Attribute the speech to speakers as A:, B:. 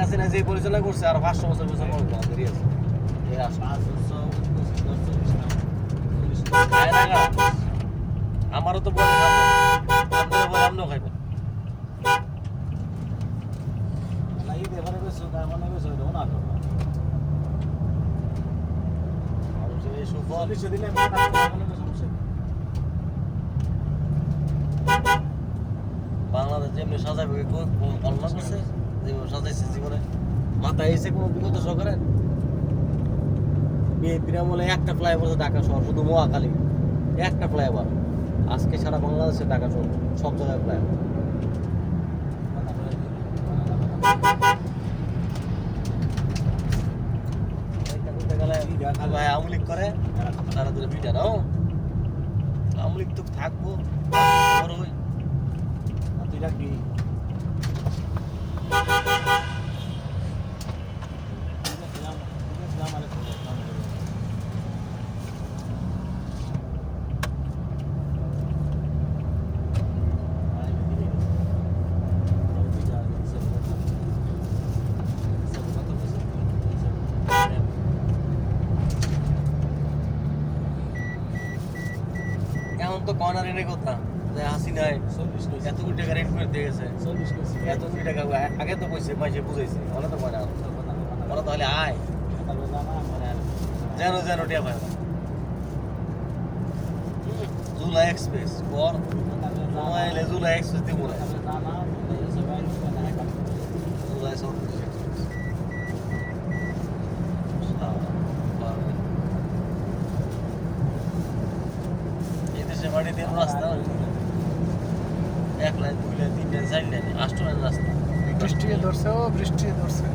A: হাসিনা যে পরিচালনা করছে আর 500 বছর পর্যন্ত করবে না দেরি আছে এই আসে আমারও তো বলে খাবো আপনারা বলে আপনিও খাইবেন না এই ব্যাপারে বেশ মানে বেশ হইলো না করব আর এই সুফল কিছু দিলে আমি সমস্যা বাংলাদেশ যেমনি সাজাবে কল্পনা করছে যেভাবে সাজাইছে জীবনে মাথায় এসে কোনো বিগত সরকারের বিনামূল্যে একটা ফ্লাইওভার ঢাকা শহর শুধু মহাখালী একটা ফ্লাইওভার আজকে সারা বাংলাদেশে ঢাকা শহর সব জায়গায় ফ্লাইওভার ভাই আওয়ামী লীগ করে তারা ধরে পিঠা নাও আওয়ামী লীগ তো থাকবো তুই রাখবি এখন তো কর্নার এনে কথা হাসিনায় এত কোটি টাকা রেট করে দিয়ে গেছে এত কোটি টাকা আগে তো কইছে মাঝে বুঝাইছে ওরা তো কয়না ওরা তাহলে আয় যেন যেন টিয়া পায় জুলাই এক্সপ্রেস পর মোবাইলে জুলাই এক্সপ্রেস দিব না জুলাই সব বাড়ি দিয়ে রাস্তা 1 line 2 line 3 line 4 line 8 line রাস্তা
B: বৃষ্টি ধরছে